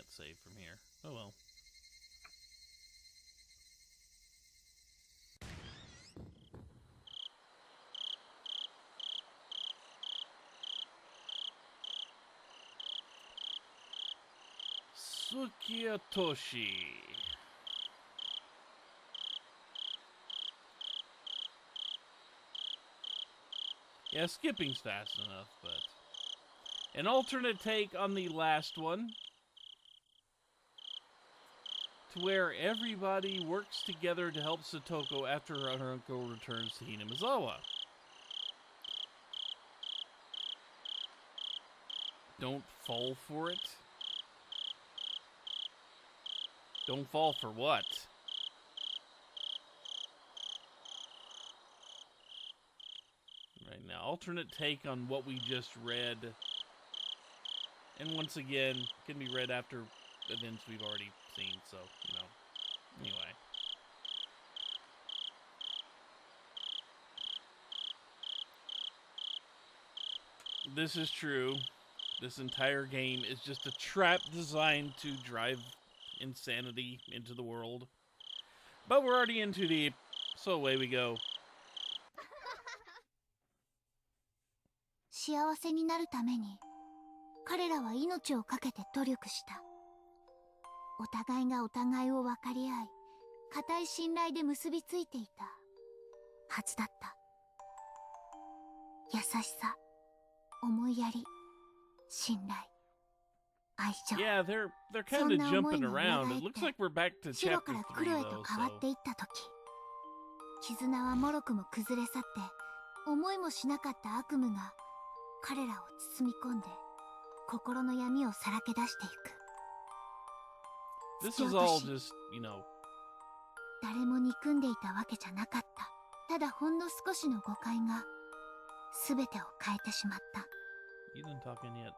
can't save from here. Oh well. Tsukiotoshi. Yeah, skipping's fast enough, but... An alternate take on the last one, to where everybody works together to help Satoko after her uncle returns to Hinamizawa. Don't fall for it. Don't fall for what? Right now, alternate take on what we just read. And once again, can be read after events we've already seen, so, you know. Anyway. This is true. This entire game is just a trap designed to drive insanity into the world. But we're already in too deep, so away we go. 幸せになるために彼らは命を懸けて努力した。お互いがお互いを分かり合い、固い信頼で結びついていたはずだった。優しさ、思いやり、信頼、愛情。 Yeah, they're kind of jumping around. It looks like we're back to 白 chapter から 3黒へと though, 変わっていった時、絆はもろくも崩れ去って思いもしなかった悪夢が彼らを包み込んで心の闇をさらけ出していく。 This is all just, you know. 誰も憎んでいたわけじゃなかった。ただほんの少しの誤解が全てを変えてしまった。 You didn't talk in yet.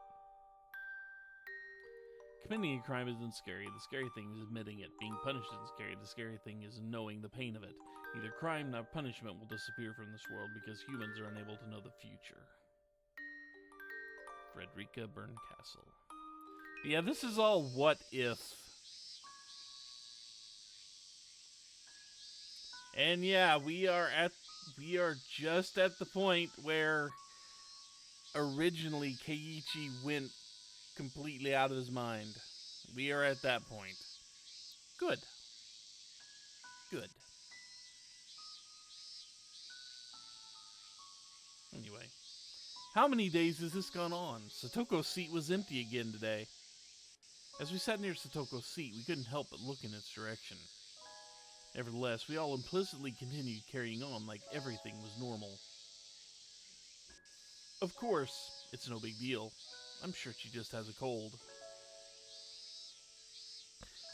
Committing a crime isn't scary. The scary thing is admitting it. Being punished isn't scary. The scary thing is knowing the pain of it. Neither crime nor punishment will disappear from this world because humans are unable to know the future. Frederica Berncastle. Yeah, this is all what if. And yeah, we are just at the point where originally Keiichi went completely out of his mind. We are at that point. Good. Good. Anyway. How many days has this gone on? Satoko's seat was empty again today. As we sat near Satoko's seat, we couldn't help but look in its direction. Nevertheless, we all implicitly continued carrying on like everything was normal. Of course, it's no big deal. I'm sure she just has a cold.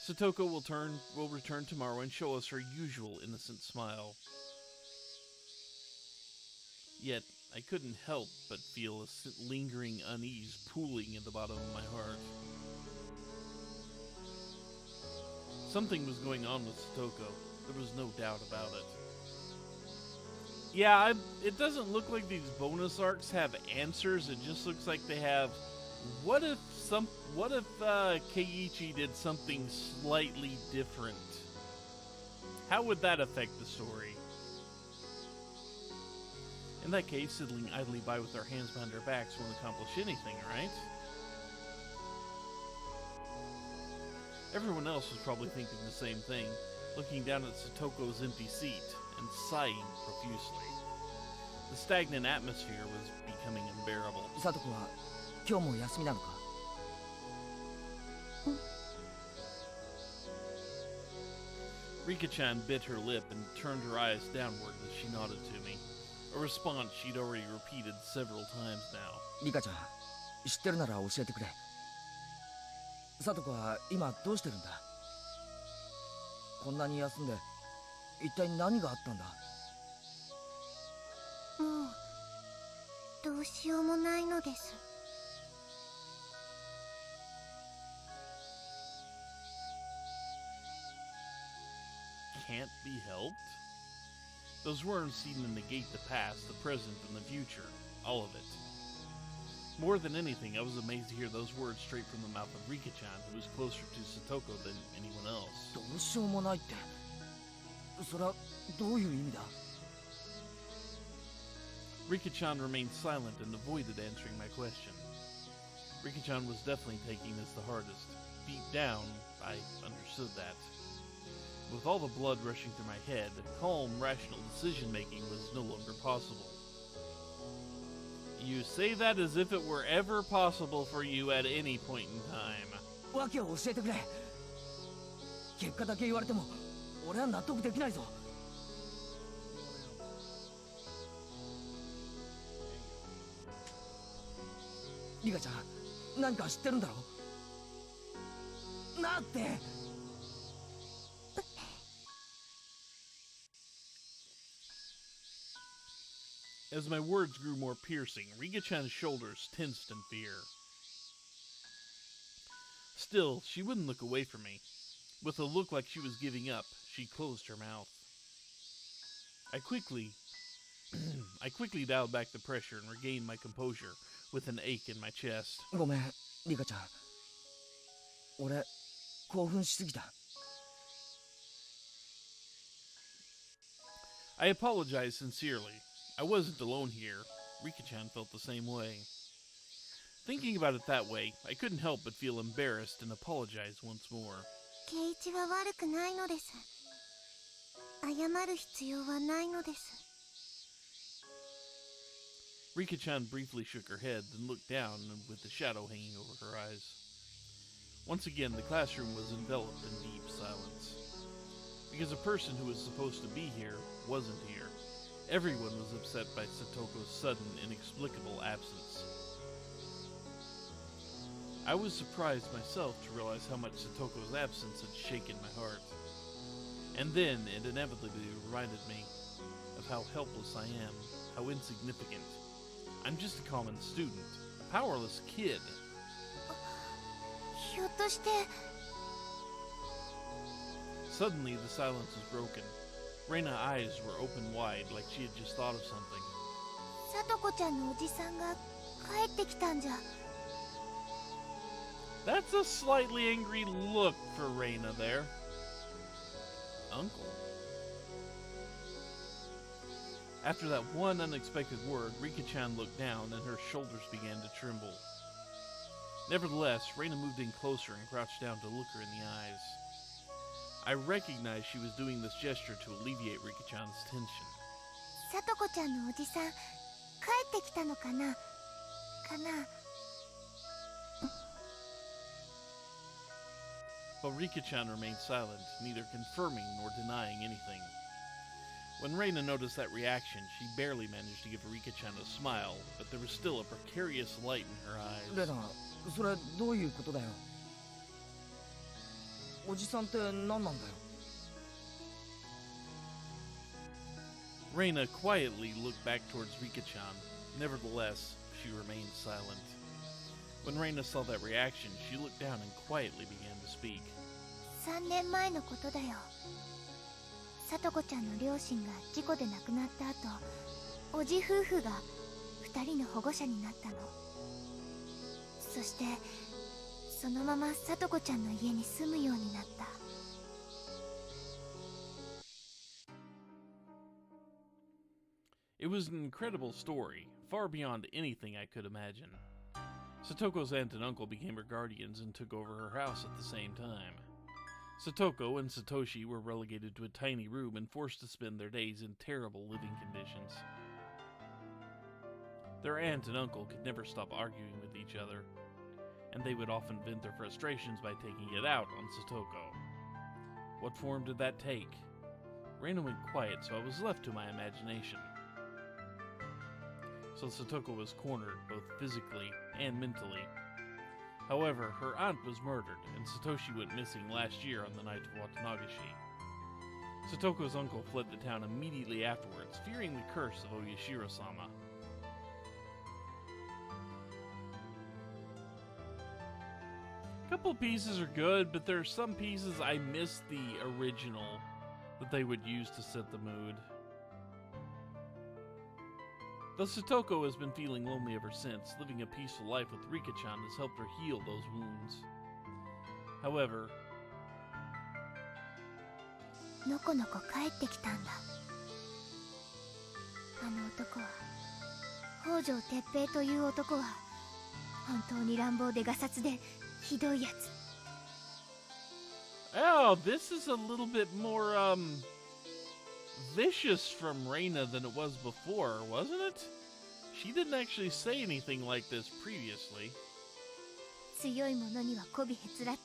Satoko will return tomorrow and show us her usual innocent smile. Yet, I couldn't help but feel a lingering unease pooling in the bottom of my heart. Something was going on with Satoko. There was no doubt about it. Yeah, it doesn't look like these bonus arcs have answers. It just looks like they have, what if Keiichi did something slightly different? How would that affect the story? In that case, sidling idly by with our hands behind our backs won't accomplish anything, right? Everyone else was probably thinking the same thing, looking down at Satoko's empty seat and sighing profusely. The stagnant atmosphere was becoming unbearable. Satoko wa kyou mo yasumi nano ka? Rika-chan bit her lip and turned her eyes downward as she nodded to me. A response she'd already repeated several times now. Rika-chan, 知ってるなら教えてくれ。Satokoは今どうしてるんだ？こんなに休んで一体何があったんだ？もうどうしようもないのです。 Can't be helped? Those words seem to negate the past, the present, and the future. All of it. More than anything, I was amazed to hear those words straight from the mouth of Rika-chan, who was closer to Satoko than anyone else. どうしようもないって。それはどういう意味だ？ Rika-chan remained silent and avoided answering my question. Rika-chan was definitely taking this the hardest. Deep down, I understood that. With all the blood rushing through my head, calm, rational decision-making was no longer possible. You say that as if it were ever possible for you at any point in time. わけを教えてくれ。結果だけ言われても俺は納得できないぞ。リカちゃん、何か知ってるんだろ？なって。As my words grew more piercing, Rika-chan's shoulders tensed in fear. Still, she wouldn't look away from me. With a look like she was giving up, she closed her mouth. I quickly dialed back the pressure and regained my composure with an ache in my chest. ごめん、リカちゃん。俺、興奮しすぎた。I apologized sincerely. I wasn't alone here. Rika-chan felt the same way. Thinking about it that way, I couldn't help but feel embarrassed and apologize once more. ケイイチは悪くないのです。謝る必要はないのです。 Rika-chan briefly shook her head, then looked down with the shadow hanging over her eyes. Once again, the classroom was enveloped in deep silence. Because a person who was supposed to be here wasn't here. Everyone was upset by Satoko's sudden, inexplicable absence. I was surprised myself to realize how much Satoko's absence had shaken my heart. And then it inevitably reminded me of how helpless I am, how insignificant. I'm just a common student, a powerless kid. ひょっとして。 Suddenly, the silence was broken. Reina's eyes were open wide, like she had just thought of something. さとこちゃんのおじさんが帰ってきたんじゃ。 That's a slightly angry look for Reina there. Uncle? After that one unexpected word, Rika-chan looked down and her shoulders began to tremble. Nevertheless, Reina moved in closer and crouched down to look her in the eyes. I recognized she was doing this gesture to alleviate Rika-chan's tension. さとこちゃんのおじさん帰ってきたのかな？かな？ But Rika-chan remained silent, neither confirming nor denying anything. When Reina noticed that reaction, she barely managed to give Rika-chan a smile, but there was still a precarious light in her eyes. レナ、それどういうことだよ？おじさんって何なんだよ？ Reina quietly looked back towards Rika-chan. Nevertheless, she remained silent. When Reina saw that reaction, she looked down and quietly began to speak. 3年前のことだよ。さとこちゃんの両親が事故で亡くなった後、おじ夫婦が2人の保護者になったの。そしてそのままさとこちゃんの家に住むようになった。 It was an incredible story, far beyond anything I could imagine. Satoko's aunt and uncle became her guardians and took over her house at the same time. Satoko and Satoshi were relegated to a tiny room and forced to spend their days in terrible living conditions. Their aunt and uncle could never stop arguing with each other, and they would often vent their frustrations by taking it out on Satoko. What form did that take? Reina went quiet, so I was left to my imagination. So Satoko was cornered, both physically and mentally. However, her aunt was murdered, and Satoshi went missing last year on the night of Watanagashi. Satoko's uncle fled the town immediately afterwards, fearing the curse of Oyashiro-sama. A couple pieces are good, but there are some pieces I miss the original that they would use to set the mood. Though Satoko has been feeling lonely ever since, living a peaceful life with Rika-chan has helped her heal those wounds. However, のこのこ帰ってきたんだ。あの男は、北条哲平という男は、本当に乱暴でガサツでひどいやつ。oh, this is a little bit more, vicious from Reina than it was before, wasn't it? She didn't actually say anything like this previously. 強い者には媚びへつらって、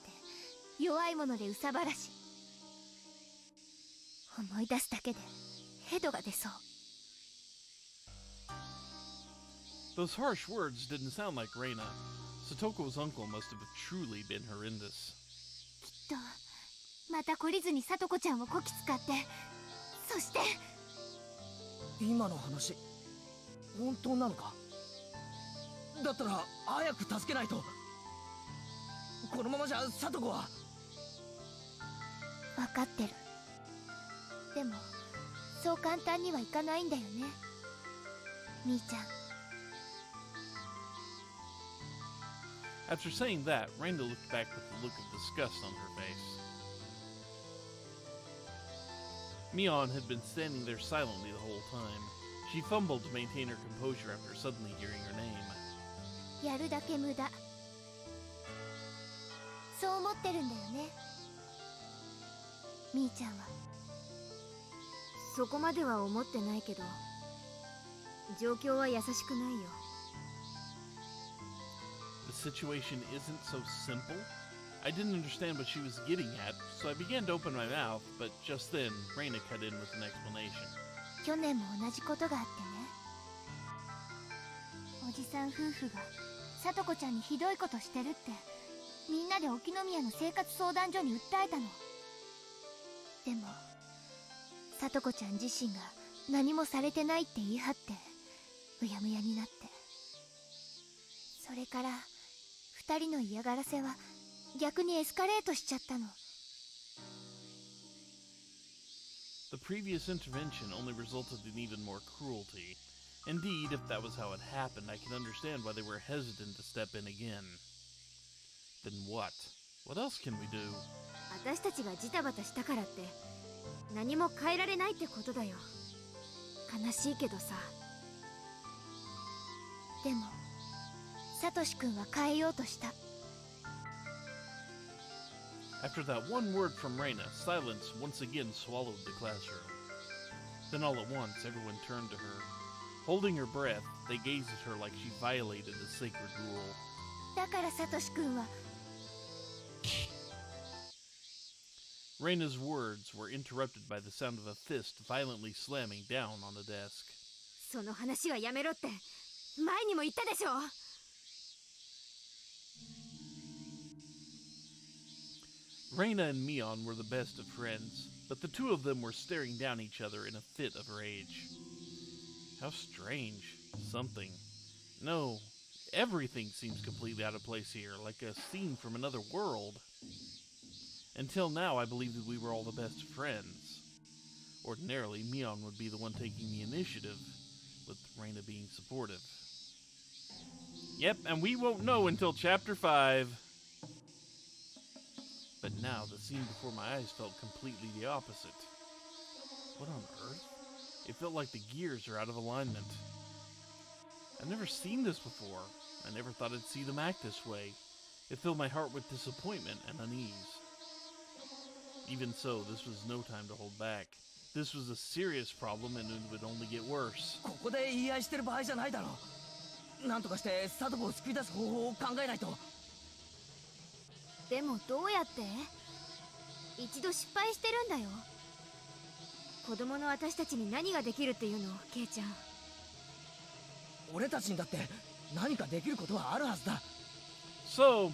弱い者で憂さ晴らし。思い出すだけでヘドが出そう。Those harsh words didn't sound like Reina. Satoko's uncle must have truly been horrendous. きっとまた懲りずに聡子ちゃんをこき使って、そして今の話本当なのか？だったら早く助けないと。このままじゃ聡子は。分かってる。でもそう簡単にはいかないんだよね、みーちゃん。After saying that, Reina looked back with a look of disgust on her face. Mion had been standing there silently the whole time. She fumbled to maintain her composure after suddenly hearing her name. やるだけ無駄。そう思ってるんだよね、みーちゃんは。そこまでは思ってないけど、状況は優しくないよ。The situation isn't so simple. I didn't understand what she was getting at, so I began to open my mouth, but just then, Reina cut in with an explanation. 去年も同じことがあってね。おじさん夫婦が聡子ちゃんにひどいことしてるって、みんなで沖宮の生活相談所に訴えたの。でも聡子ちゃん自身が何もされてないって言い張ってうやむやになって、それから二人の嫌がらせは逆にエスカレートしちゃったの。 The previous intervention only resulted in even more cruelty. Indeed, if that was how it happened, I can understand why they were hesitant to step in again. Then what? What else can we do? 私たちがジタバタしたからって何も変えられないってことだよ。悲しいけどさ。でもサトシ君は変えようとした。 After that one word from Reina, silence once again swallowed the classroom. Then all at once, everyone turned to her. Holding her breath, they gazed at her like she violated a sacred rule. だからサトシ君は。 Reina's words were interrupted by the sound of a fist violently slamming down on the desk. その話はやめろって前にも言ったでしょ。Reina and Mion were the best of friends, but the two of them were staring down each other in a fit of rage. How strange. Something. No, everything seems completely out of place here, like a scene from another world. Until now, I believed that we were all the best friends. Ordinarily, Mion would be the one taking the initiative, with Reina being supportive. Yep, and we won't know until Chapter 5. But now, the scene before my eyes felt completely the opposite. What on earth? It felt like the gears are out of alignment. I've never seen this before. I never thought I'd see them act this way. It filled my heart with disappointment and unease. Even so, this was no time to hold back. This was a serious problem and it would only get worse. ここで言い合いしてる場合じゃないだろう。なんとかして聡子を救い出す方法を考えないと。でもどうやって？一度失敗してるんだよ。子供の私たちに何ができるっていうの、ケイちゃん。俺たちにだって何かできることはあるはずだ。So,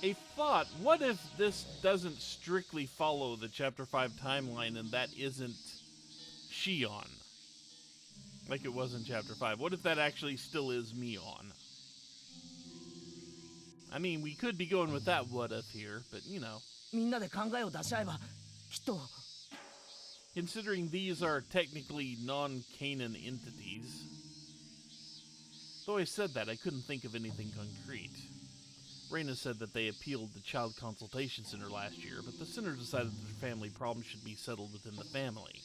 a thought, what if this doesn't strictly follow the Chapter 5 timeline and that isn't Shion? Like it was in Chapter 5. What if that actually still is Mion? I mean, we could be going with that what if here, but you know. みんなで考えを出し合えばきっと。considering these are technically non-canon entities. Though I said that, I couldn't think of anything concrete. Reina said that they appealed the Child Consultation Center last year, but the center decided that their family problems should be settled within the family.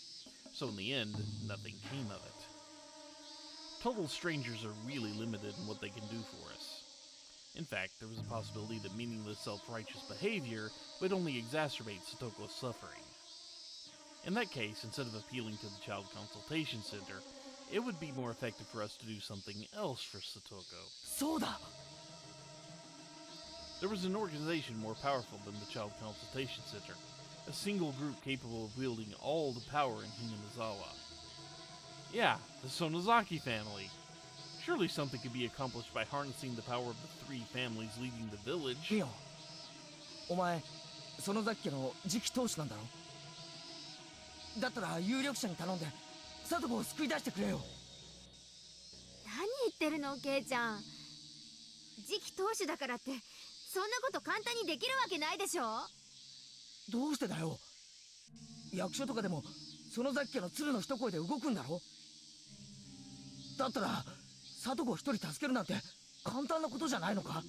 So in the end, nothing came of it. Total strangers are really limited in what they can do for us. In fact, there was a possibility that meaningless self-righteous behavior would only exacerbate Satoko's suffering. In that case, instead of appealing to the Child Consultation Center, it would be more effective for us to do something else for Satoko. そうだ There was an organization more powerful than the Child Consultation Center, a single group capable of wielding all the power in Hinamizawa. Yeah, the Sonozaki family. Surely something could be accomplished by harnessing the power of the three families leading the village. ミオお前その雑家の次期当主なんだろだったら有力者に頼んでサトコを救い出してくれよ何言ってるのケイちゃん。次期当主だからってそんなこと簡単にできるわけないでしょ。どうしてだよ役所とかでもその雑家の鶴の一声で動くんだろだったらサトコを一人助けるなんて簡単なことじゃないのか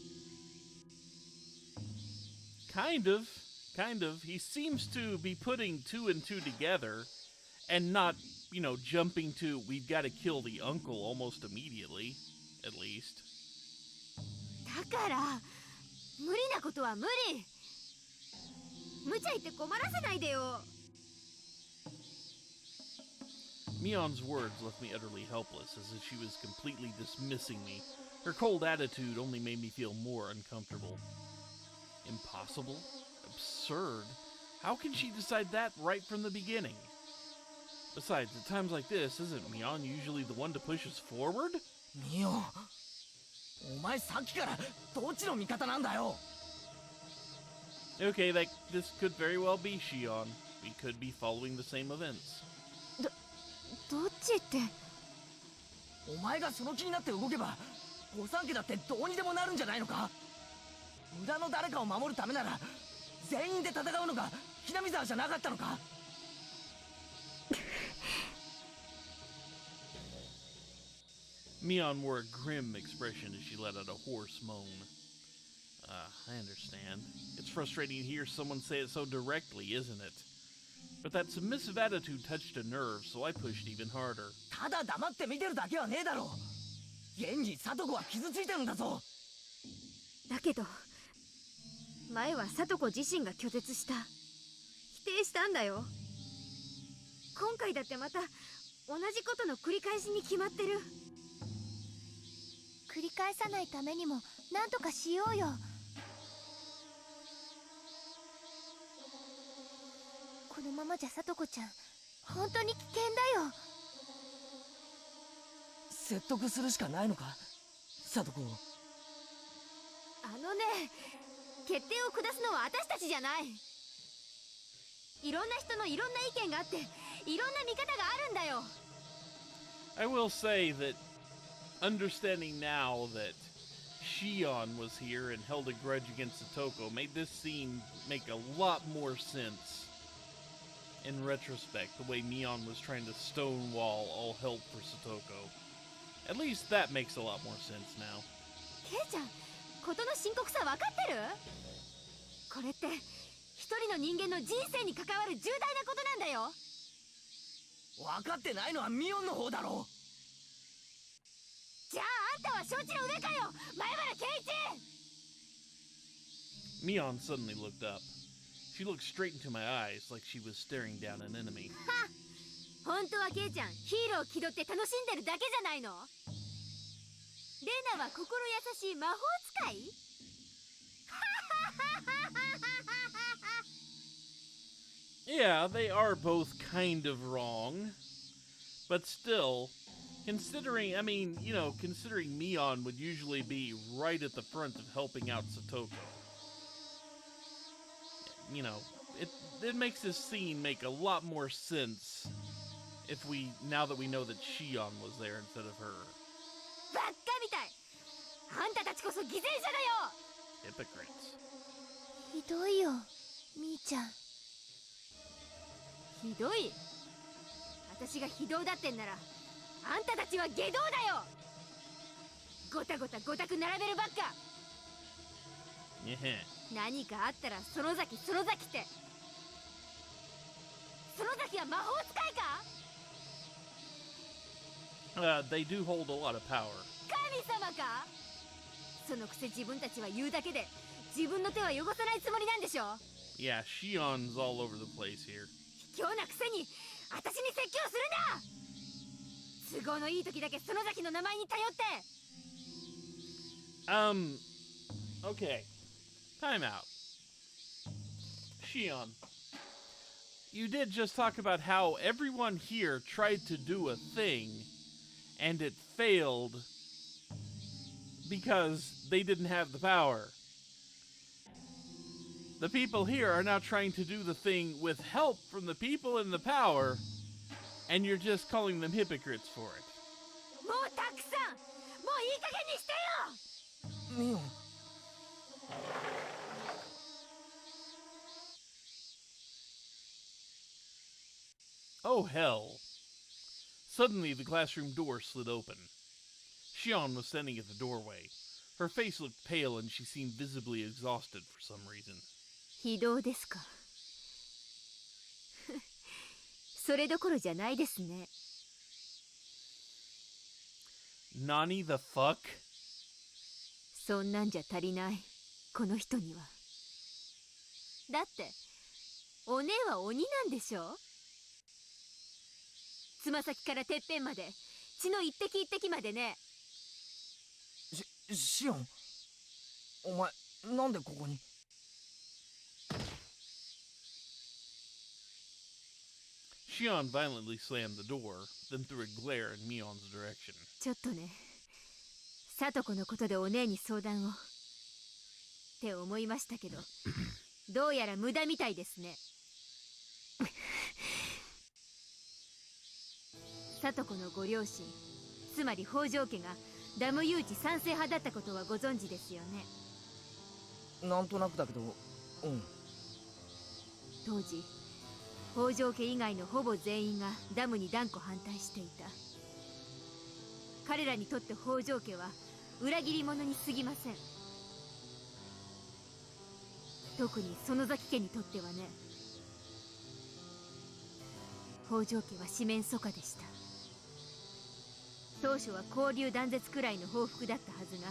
Kind of. He seems to be putting two and two together and not, jumping to, we've got to kill the uncle almost immediately, at least. だから無理なことは無理。無茶言って困らせないでよ。Mion's words left me utterly helpless, as if she was completely dismissing me. Her cold attitude only made me feel more uncomfortable. Impossible? Absurd? How can she decide that right from the beginning? Besides, at times like this, isn't Mion usually the one to push us forward? ミオお前さっきからどっちの味方なんだよ Okay, this could very well be Shion. We could be following the same events. どっちって。お前がその気になって動けば御三家だってどうにでもなるんじゃないのか村の誰かを守るためなら全員で戦うのがひなみ沢じゃなかったのか Mion wore a grim expression as she let out a hoarse moan. I understand. It's frustrating to hear someone say it so directly, isn't it? But that submissive attitude touched a nerve, so I pushed even harder. ただ黙って見てるだけはねえだろ現にサトコは傷ついてるんだぞだけど前はサトコ自身が拒絶した。否定したんだよ。今回だってまた同じことの繰り返しに決まってる。繰り返さないためにも何とかしようよ。このままじゃさとこちゃん本当に危険だよ。説得するしかないのかサトコあのね、決定を下すのは私たちじゃない。いろんな人のいろんな意見があっていろんな見方があるんだよ。I will say that understanding now that Shion was here and held a grudge against Satoko made this scene make a lot more sense. In retrospect, the way Mion was trying to stonewall all help for Satoko. At least that makes a lot more sense now. ケイちゃん、事の深刻さ分かってる？これって一人の人間の人生に関わる重大なことなんだよ。分かってないのはミオンの方だろじゃああんたは承知の上かよ、前原ケイチ。 Mion suddenly looked up. She looked straight into my eyes like she was staring down an enemy. はっ、本当はケイちゃんヒーローを気取って楽しんでるだけじゃないの？レナは心優しい魔法使い？ Yeah, they are both kind of wrong. But still, considering Mion would usually be right at the front of helping out Satoko. It makes this scene make a lot more sense now that we know that Shion was there instead of her. バッカみたい。あんたたちこそ犠牲者だよ。 Hypocrites. ひどいよみーちゃん。ひどい。私が非道だってんならあんたたちは下道だよ。ごたごたごたく並べるばっか。何かあったら園崎って、園崎は魔法使いか？ They do hold a lot of power. 神様か？そのくせ自分たちは言うだけで自分の手は汚さないつもりなんでしょ。 Yeah, Shion's all over the place here. 卑怯なくせに私に説教するな。都合のいい時だけ園崎の名前に頼って。Okay. Time out. Shion, you did just talk about how everyone here tried to do a thing, and it failed because they didn't have the power. The people here are now trying to do the thing with help from the people in the power, and you're just calling them hypocrites for it. もうたくさん、もういい加減にしてよ。ミオン。Oh, hell. Suddenly, the classroom door slid open. Shion was standing at the doorway. Her face looked pale and she seemed visibly exhausted for some reason. 非道ですか。それどころじゃないですね。Nani the fuck? そんなんじゃ足りない、この人には。だって、お姉は鬼なんでしょ？つま先からてっぺんまで、血の一滴一滴までね。シオン、お前、なんでここに？ Shion violently slammed the door, then threw a glare in Mion's direction. ちょっとね、聡子のことでお姉に相談を。って思いましたけど、どうやら無駄みたいですね。聡子のご両親、つまり北条家がダム誘致賛成派だったことはご存知ですよね。なんとなくだけど、うん。当時、北条家以外のほぼ全員がダムに断固反対していた。彼らにとって北条家は裏切り者に過ぎません。特に園崎家にとってはね。北条家は四面楚歌でした。当初は交流断絶くらいの報復だったはずが、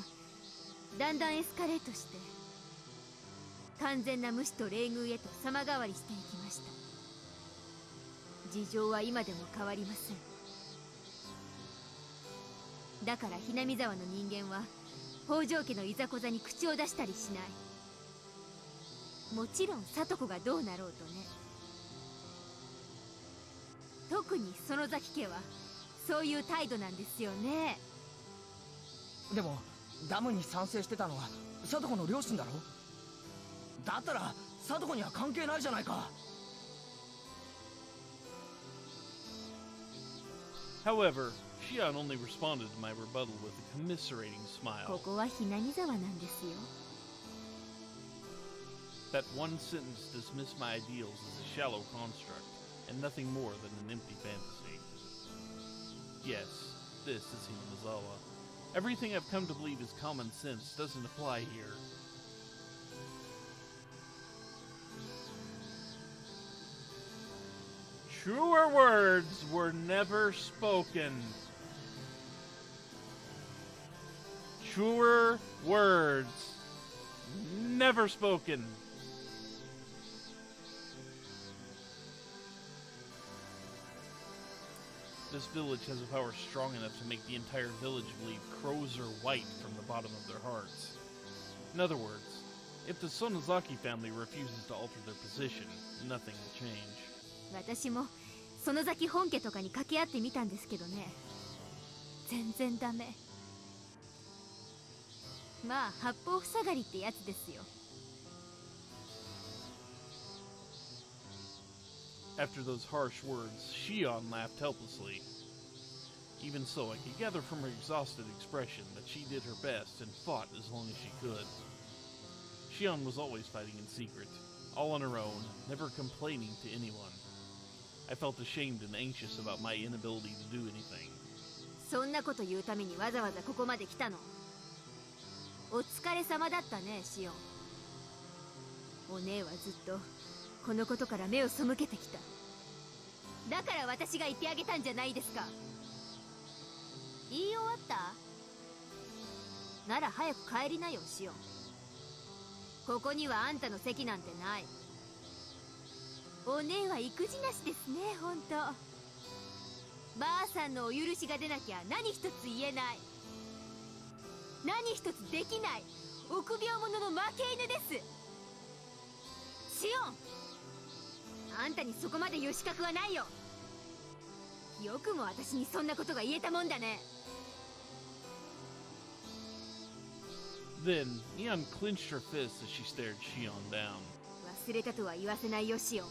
だんだんエスカレートして完全な無視と冷遇へと様変わりしていきました。事情は今でも変わりません。だからひなみ沢の人間は北条家のいざこざに口を出したりしない。もちろん聡子がどうなろうとね。特に園崎家はそういう態度なんですよね。でもダムに賛成してたのは聡子の両親だろ。だったら聡子には関係ないじゃないか。However, Shion only responded to my rebuttal with a commiserating こ smile. こはひなみ沢なんですよ。That one sentence dismissed my ideals as a shallow construct, and nothing more than an empty fantasy. Yes, this is Hinamizawa. Everything I've come to believe is common sense doesn't apply here. Truer words were never spoken. Truer words never spoken. This village has a power strong enough to make the entire village believe crows are white from the bottom of their hearts. In other words, if the Sonozaki family refuses to alter their position, nothing will change. 私も園崎本家とかに掛け合ってみたんですけどね、全然ダメ。まあ八方塞がりってやつですよ。After those harsh words, Shion laughed helplessly. Even so, I could gather from her exhausted expression that she did her best and fought as long as she could. Shion was always fighting in secret, all on her own, never complaining to anyone. I felt ashamed and anxious about my inability to do anything. そんなこと言うためにわざわざここまで来たの？お疲れ様だったね、シオン。お姉はずっとこのことから目を背けてきた。だから私が言ってあげたんじゃないですか。言い終わった？なら早く帰りなよ、シオン。ここにはあんたの席なんてない。お姉は育児なしですね、ほんと。ばあさんのお許しが出なきゃ何一つ言えない。何一つできない臆病者の負け犬です。シオン、あんたにそこまで言う資格はないよ。よくも私にそんなことが言えたもんだね。Then, Neon clenched her fists as she stared Shion down. 忘れたとは言わせないよ、シオン。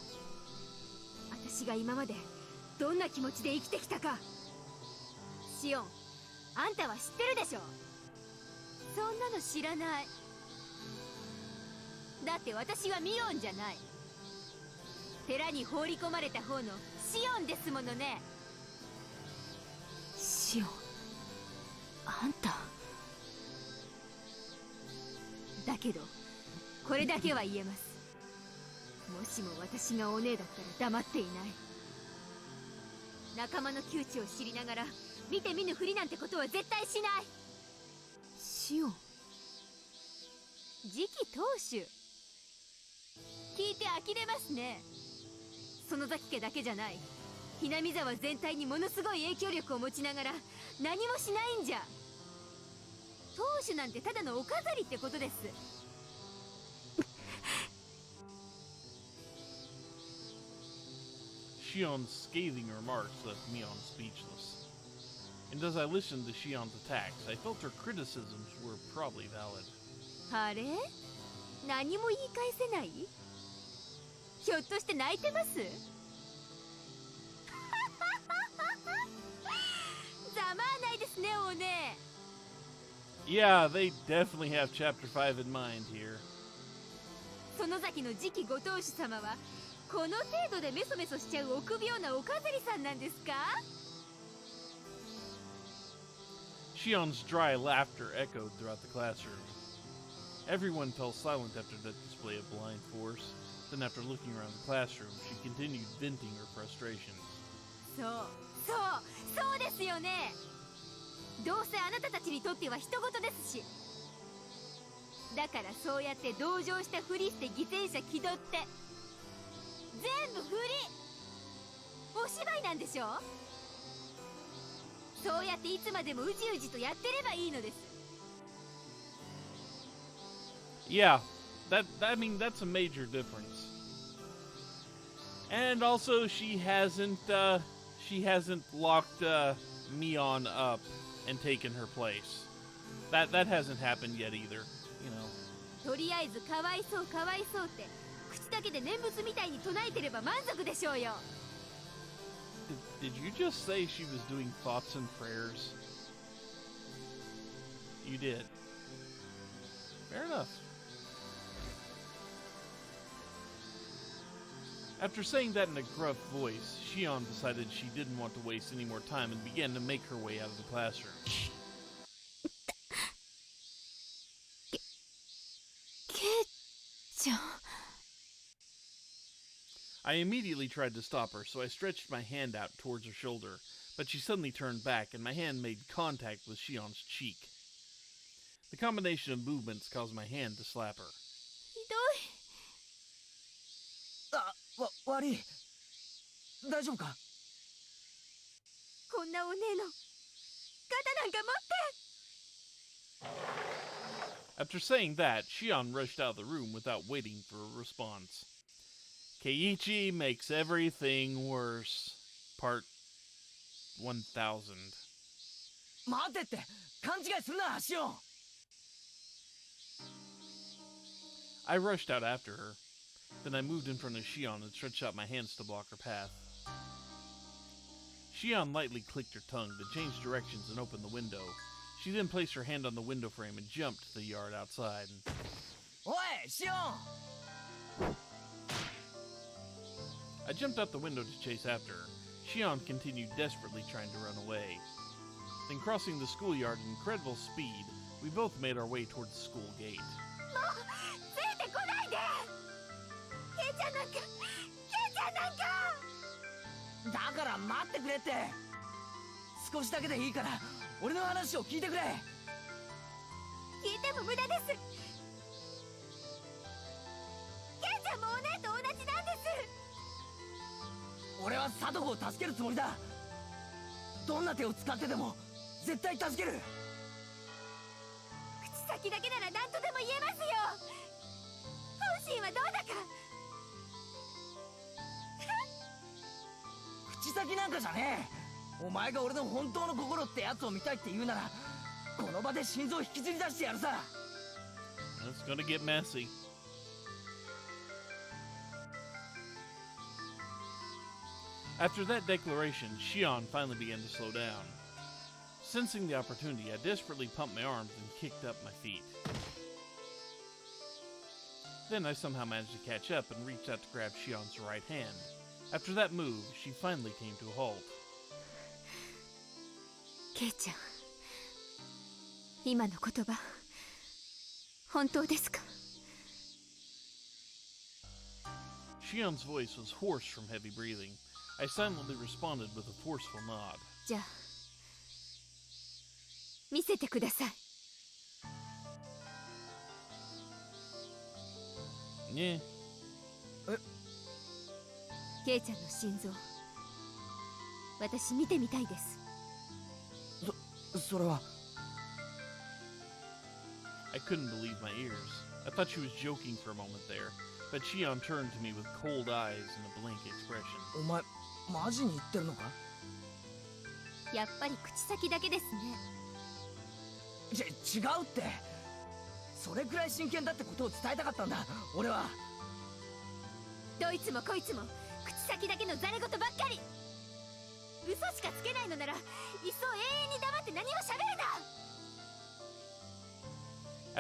私が今までどんな気持ちで生きてきたか。シオン、あんたは知ってるでしょ。そんなの知らない。だって私はミオンじゃない。寺に放り込まれた方のシオンですものね。シオン、あんた。だけどこれだけは言えます。もしも私がお姉だったら黙っていない。仲間の窮地を知りながら見て見ぬふりなんてことは絶対しない。シオン、次期当主。聞いて呆れますね。園崎家だけじゃない、ひなみ沢全体にものすごい影響力を持ちながら何もしないんじゃ。当主なんてただのお飾りってことです。Shion's scathing remarks left Mion speechless. And as I listened to Shion's attacks, I felt her criticisms were probably valid. あれ？何も言い返せない？ひょっとして泣いてます？ざまあないですね、お姉。Yeah, they definitely have Chapter 5 in mind here. 園崎の次期ご当主様はこの程度でメソメソしちゃう臆病なお飾りさんなんですか？ Shion's dry laughter echoed throughout the classroom. Everyone fell silent after that display of blind force. Then after looking around the classroom, she continued venting her frustrations. そうですよね。どうせあなたたちにとっては人事ですし。だからそうやって同情したふりして犠牲者気取って全部ふり、お芝居なんでしょ。そうやっていつまでもうじうじとやってればいいのです。 Yeah, I mean, that's a major difference. And also, she hasn't locked Mion up and taken her place. That hasn't happened yet either, you know. とりあえずかわいそうかわいそうって口だけで念仏みたいに唱えてれば満足でしょうよ。Did you just say she was doing thoughts and prayers? You did. Fair enough. After saying that in a gruff voice, Shion decided she didn't want to waste any more time and began to make her way out of the classroom. Keiichi. I immediately tried to stop her, so I stretched my hand out towards her shoulder, but she suddenly turned back and my hand made contact with Shion's cheek. The combination of movements caused my hand to slap her. 悪い。大丈夫か？こんなお姉の肩なんか持って。 After saying that, Shion rushed out of the room without waiting for a response. Keiichi makes everything worse. Part 1000. 待てって、勘違いするな、シオン。I rushed out after her. Then I moved in front of Shion and stretched out my hands to block her path. Shion lightly clicked her tongue to change directions and open the window. She then placed her hand on the window frame and jumped to the yard outside. おい、シオン。I jumped out the window to chase after her. Shion continued desperately trying to run away. Then crossing the schoolyard at incredible speed, we both made our way toward the school gate. もうついてこないで。ケイちゃんなんか、ケイちゃんなんか。だから待ってくれって。少しだけでいいから俺の話を聞いてくれ。聞いても無駄です。ケイちゃんもお姉と同じなんです。俺はサトコを助けるつもりだ。どんな手を使ってでも絶対助ける。口先だけなら何とでも言えますよ。本心はどうだか。口先なんかじゃねえ。お前が俺の本当の心ってやつを見たいって言うならこの場で心臓を引きずり出してやるさ。 It's gonna get messy. After that declaration, Shion finally began to slow down. Sensing the opportunity, I desperately pumped my arms and kicked up my feet. Then I somehow managed to catch up and reached out to grab Shion's right hand. After that move, she finally came to a halt. ケイちゃん、今の言葉本当ですか？ Shion's voice was hoarse from heavy breathing. I silently responded with a forceful nod. じゃあ見せてください。Yeah. ケイちゃんの心臓、私見てみたいです。それは I couldn't believe my ears. I thought she was joking for a moment there, but Shion turned to me with cold eyes and a blank expression. お前マジに言ってるのか？やっぱり口先だけですね。違うって。それくらい真剣だってことを伝えたかったんだ俺は。どいつもこいつも口先だけのザレ言ばっかり。嘘しかつけないのならいっそ永遠に黙って何も喋るな。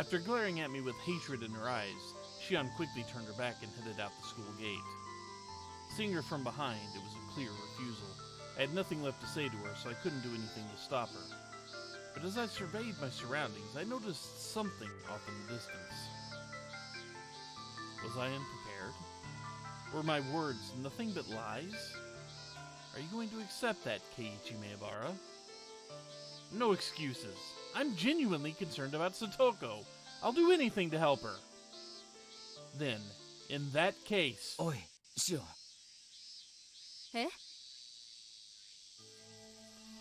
After glaring at me with hatred in her eyes, Shion quickly turned her back and headed out the school gate. Seeing her from behind, it was a clear refusal. I had nothing left to say to her, so I couldn't do anything to stop her. But as I surveyed my surroundings, I noticed something off in the distance. Was I unprepared? Were my words nothing but lies? Are you going to accept that, Keiichi Maebara? No excuses. I'm genuinely concerned about Satoko. I'll do anything to help her. Then, in that case... おいシオン。え？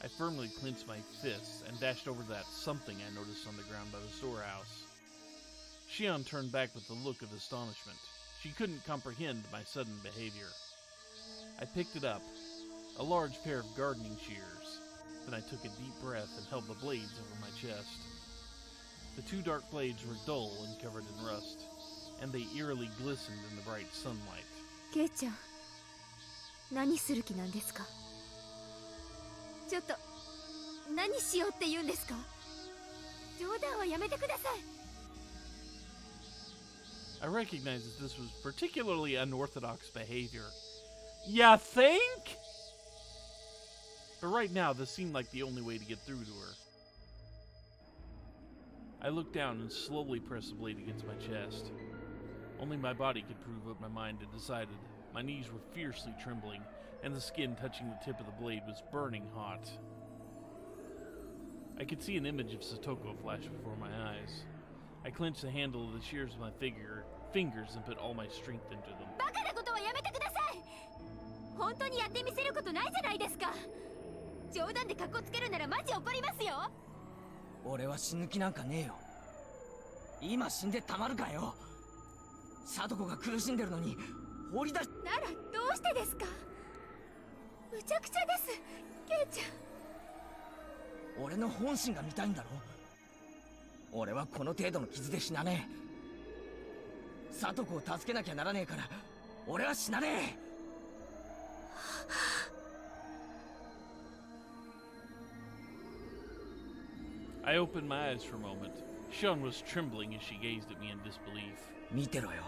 I firmly clenched my fists and dashed over that something I noticed on the ground by the storehouse. Shion turned back with a look of astonishment. She couldn't comprehend my sudden behavior. I picked it up, a large pair of gardening shears. Then I took a deep breath and held the blades over my chest. The two dark blades were dull and covered in rust, and they eerily glistened in the bright sunlight. ケイちゃん、何する気なんですか？ちょっと何しようって言うんですか？冗談はやめてください。 I recognized that this was particularly unorthodox behavior. Ya think? But right now, this seemed like the only way to get through to her. I looked down and slowly pressed the blade against my chest. Only my body could prove what my mind had decided. My knees were fiercely trembling, and the skin touching the tip of the blade was burning hot. I could see an image of Satoko flash before my eyes. I clenched the handle of the shears with my fingers and put all my strength into them. バカなことはやめてください。本当にやってみせることないじゃないですか。冗談でカッコつけるならマジ怒りますよ。俺は死ぬ気なんかねえよ。今死んでたまるかよ。サトコが苦しんでるのに放り出し。ならどうしてですか？むちゃくちゃです、ケイちゃん。俺の本心が見たいんだろ。俺はこの程度の傷で死なねえ。サトコを助けなきゃならねえから俺は死なねえ。I opened my eyes for a moment. Shion was trembling as she gazed at me in disbelief. 見てろよ。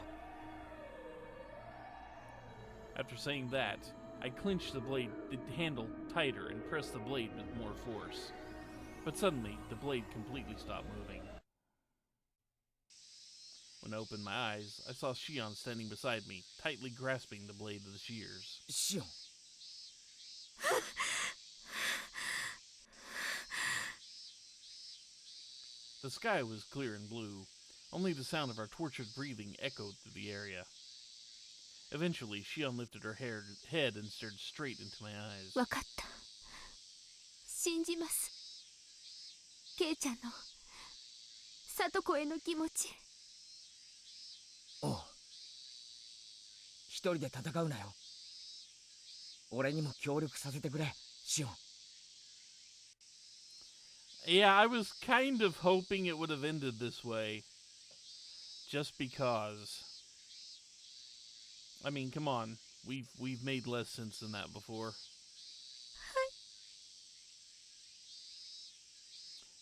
After saying that, I clenched the handle tighter and pressed the blade with more force. But suddenly, the blade completely stopped moving. When I opened my eyes, I saw Shion standing beside me, tightly grasping the blade of the shears. シオン。 The sky was clear and blue. Only the sound of our tortured breathing echoed through the area. Eventually, Shion lifted her head and stared straight into my eyes. わかった。信じます。ケイちゃんの里子への気持ち。おう。一人で戦うなよ。俺にも協力させてくれ、シオン。 Yeah, I was kind of hoping it would have ended this way. Just because. I mean, come on. We've made less sense than that before.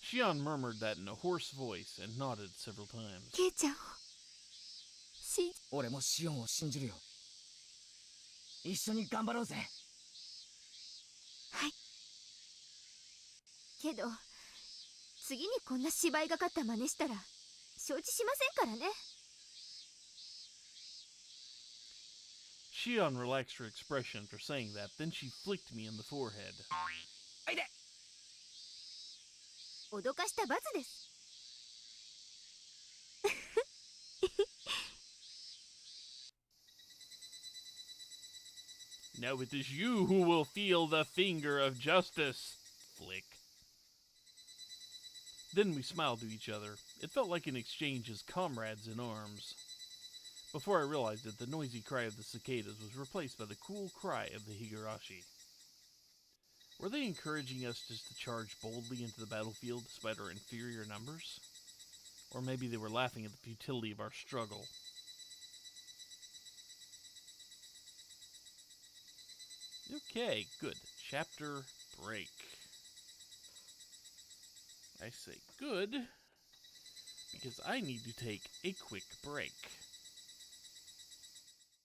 Shion murmured that in a hoarse voice and nodded several times. ケイちゃんを俺もシオンを信じるよ。一緒に頑張ろうぜ。はい。けど次にこんな芝居がかった真似したら承知しませんからね。 Shion relaxed her expression after saying that, then she flicked me in the forehead. あいで。脅かした罰です。Now it is you who will feel the finger of justice. Flick. Then we smiled to each other. It felt like an exchange as comrades in arms. Before I realized it, the noisy cry of the cicadas was replaced by the cool cry of the Higurashi. Were they encouraging us just to charge boldly into the battlefield despite our inferior numbers? Or maybe they were laughing at the futility of our struggle. Okay, good. Chapter break. I say good because I need to take a quick break.